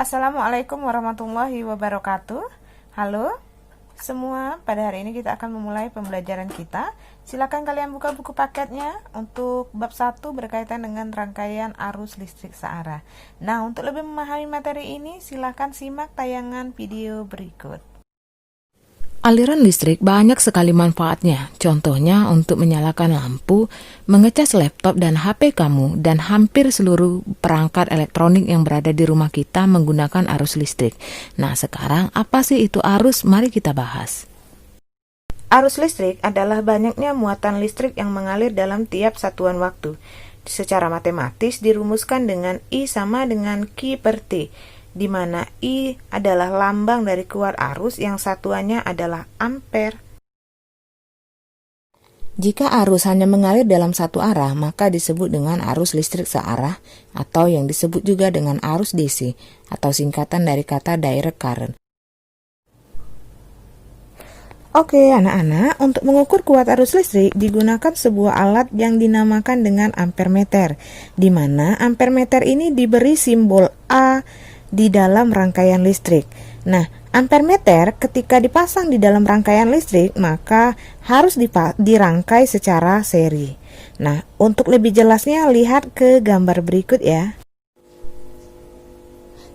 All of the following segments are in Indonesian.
Assalamualaikum warahmatullahi wabarakatuh. Halo semua, pada hari ini kita akan memulai pembelajaran kita. Silakan kalian buka buku paketnya untuk bab 1 berkaitan dengan rangkaian arus listrik searah. Nah, untuk lebih memahami materi ini, silakan simak tayangan video berikut. Aliran listrik banyak sekali manfaatnya, contohnya untuk menyalakan lampu, mengecas laptop dan HP kamu, dan hampir seluruh perangkat elektronik yang berada di rumah kita menggunakan arus listrik. Nah, sekarang apa sih itu arus? Mari kita bahas. Arus listrik adalah banyaknya muatan listrik yang mengalir dalam tiap satuan waktu. Secara matematis dirumuskan dengan I sama dengan Q per T, di mana I adalah lambang dari kuat arus yang satuannya adalah ampere. Jika arus hanya mengalir dalam satu arah, maka disebut dengan arus listrik searah, atau yang disebut juga dengan arus DC, atau singkatan dari kata direct current. Oke anak-anak, untuk mengukur kuat arus listrik digunakan sebuah alat yang dinamakan dengan ampermeter, di mana ampermeter ini diberi simbol A di dalam rangkaian listrik. Nah, ampermeter ketika dipasang di dalam rangkaian listrik maka harus dirangkai secara seri. Nah, untuk lebih jelasnya lihat ke gambar berikut ya.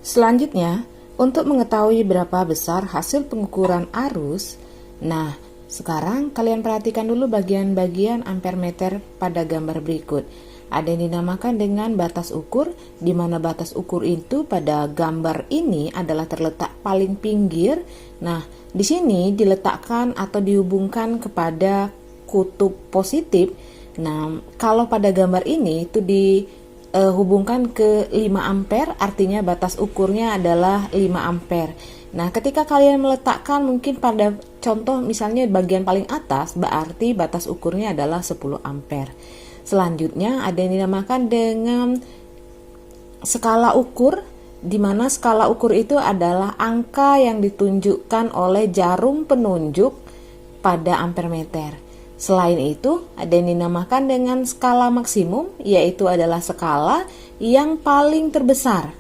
Selanjutnya, untuk mengetahui berapa besar hasil pengukuran arus, nah, sekarang kalian perhatikan dulu bagian-bagian ampermeter pada gambar berikut. Ada yang dinamakan dengan batas ukur, di mana batas ukur itu pada gambar ini adalah terletak paling pinggir. Nah, di sini diletakkan atau dihubungkan kepada kutub positif. Nah, kalau pada gambar ini itu dihubungkan ke 5 ampere, artinya batas ukurnya adalah 5 ampere. Nah, ketika kalian meletakkan mungkin pada contoh misalnya bagian paling atas, berarti batas ukurnya adalah 10 ampere. Selanjutnya ada yang dinamakan dengan skala ukur, di mana skala ukur itu adalah angka yang ditunjukkan oleh jarum penunjuk pada ampermeter. Selain itu, ada yang dinamakan dengan skala maksimum, yaitu adalah skala yang paling terbesar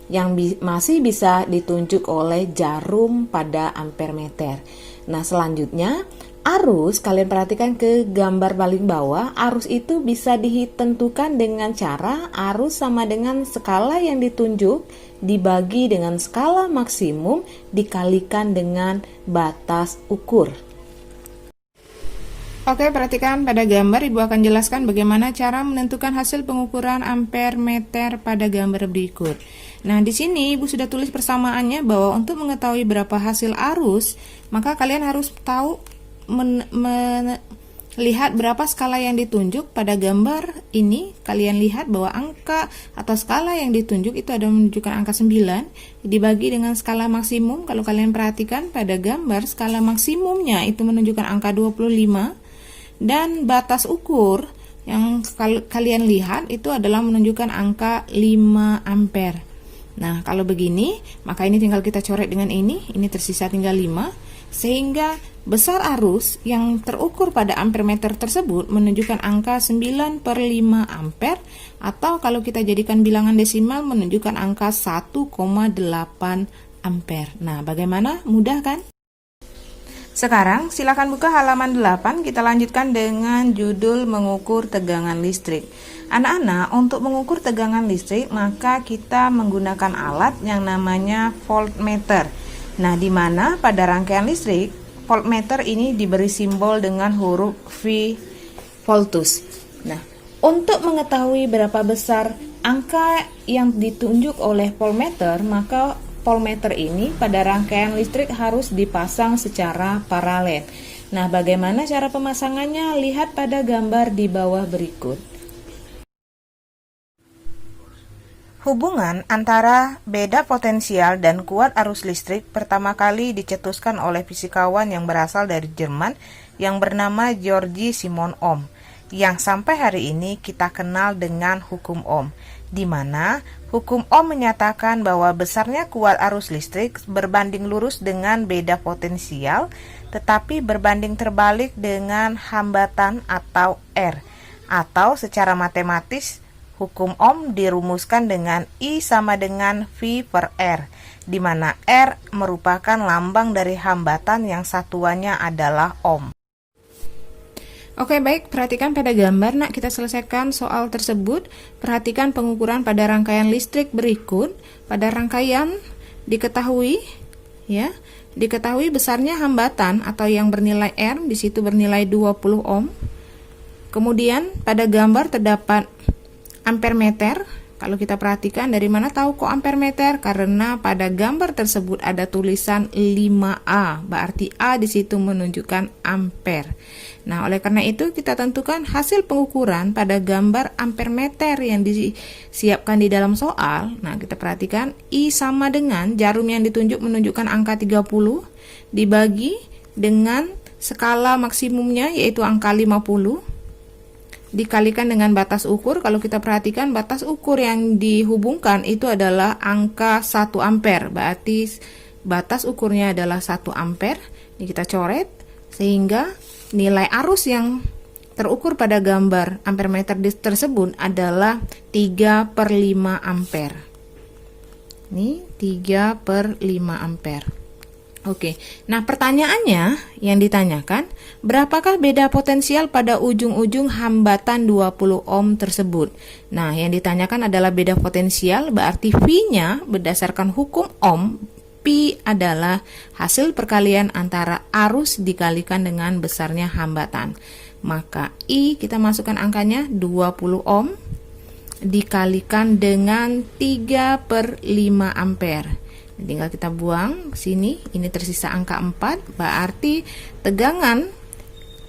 yang masih bisa ditunjuk oleh jarum pada ampermeter. Nah, selanjutnya arus, kalian perhatikan ke gambar paling bawah, arus itu bisa ditentukan dengan cara arus sama dengan skala yang ditunjuk dibagi dengan skala maksimum dikalikan dengan batas ukur. Oke, perhatikan pada gambar, Ibu akan jelaskan bagaimana cara menentukan hasil pengukuran ampermeter pada gambar berikut. Nah, di sini Ibu sudah tulis persamaannya bahwa untuk mengetahui berapa hasil arus, maka kalian harus tahu melihat berapa skala yang ditunjuk pada gambar ini. Kalian lihat bahwa angka atau skala yang ditunjuk itu ada menunjukkan angka 9 dibagi dengan skala maksimum. Kalau kalian perhatikan pada gambar, skala maksimumnya itu menunjukkan angka 25 dan batas ukur yang kalian lihat itu adalah menunjukkan angka 5 ampere. Nah, kalau begini, maka ini tinggal kita coret dengan ini tersisa tinggal 5, sehingga besar arus yang terukur pada ampermeter tersebut menunjukkan angka 9 per 5 ampere, atau kalau kita jadikan bilangan desimal menunjukkan angka 1,8 ampere. Nah, bagaimana? Mudah kan? Sekarang silakan buka halaman 8, kita lanjutkan dengan judul mengukur tegangan listrik. Anak-anak, untuk mengukur tegangan listrik maka kita menggunakan alat yang namanya voltmeter. Nah, di mana pada rangkaian listrik voltmeter ini diberi simbol dengan huruf V, voltus. Nah, untuk mengetahui berapa besar angka yang ditunjuk oleh voltmeter, maka voltmeter ini pada rangkaian listrik harus dipasang secara paralel. Nah, bagaimana cara pemasangannya? Lihat pada gambar di bawah berikut. Hubungan antara beda potensial dan kuat arus listrik pertama kali dicetuskan oleh fisikawan yang berasal dari Jerman yang bernama George Simon Ohm, yang sampai hari ini kita kenal dengan hukum Ohm, di mana hukum Ohm menyatakan bahwa besarnya kuat arus listrik berbanding lurus dengan beda potensial, tetapi berbanding terbalik dengan hambatan atau R, atau secara matematis Hukum Ohm dirumuskan dengan I sama dengan V per R, di mana R merupakan lambang dari hambatan yang satuannya adalah Ohm. Oke, baik, perhatikan pada gambar. Nak, kita selesaikan soal tersebut. Perhatikan pengukuran pada rangkaian listrik berikut. Pada rangkaian diketahui besarnya hambatan atau yang bernilai R, di situ bernilai 20 ohm. Kemudian pada gambar terdapat ampere meter. Kalau kita perhatikan, dari mana tahu kok ampere meter? Karena pada gambar tersebut ada tulisan 5A, berarti A di situ menunjukkan ampere. Nah, oleh karena itu kita tentukan hasil pengukuran pada gambar ampere meter yang disiapkan di dalam soal. Nah, kita perhatikan I sama dengan jarum yang ditunjuk menunjukkan angka 30 dibagi dengan skala maksimumnya yaitu angka 50 dikalikan dengan batas ukur. Kalau kita perhatikan, batas ukur yang dihubungkan itu adalah angka 1 ampere, berarti batas ukurnya adalah 1 ampere. Ini kita coret sehingga nilai arus yang terukur pada gambar ampere meter tersebut adalah 3/5 ampere. Ini 3/5 ampere. Oke, nah pertanyaannya yang ditanyakan, berapakah beda potensial pada ujung-ujung hambatan 20 ohm tersebut? Nah, yang ditanyakan adalah beda potensial, berarti V-nya berdasarkan hukum Ohm, P adalah hasil perkalian antara arus dikalikan dengan besarnya hambatan. Maka I kita masukkan angkanya 20 ohm dikalikan dengan 3/5 ampere. Tinggal kita buang ke sini, ini tersisa angka 4, berarti tegangan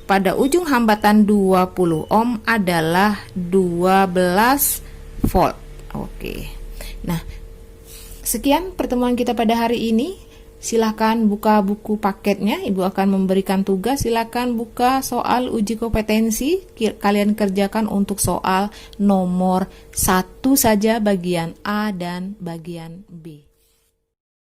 pada ujung hambatan 20 ohm adalah 12 volt. Oke. Nah, sekian pertemuan kita pada hari ini. Silahkan buka buku paketnya, Ibu akan memberikan tugas. Silahkan buka soal uji kompetensi, kalian kerjakan untuk soal nomor 1 saja bagian A dan bagian B.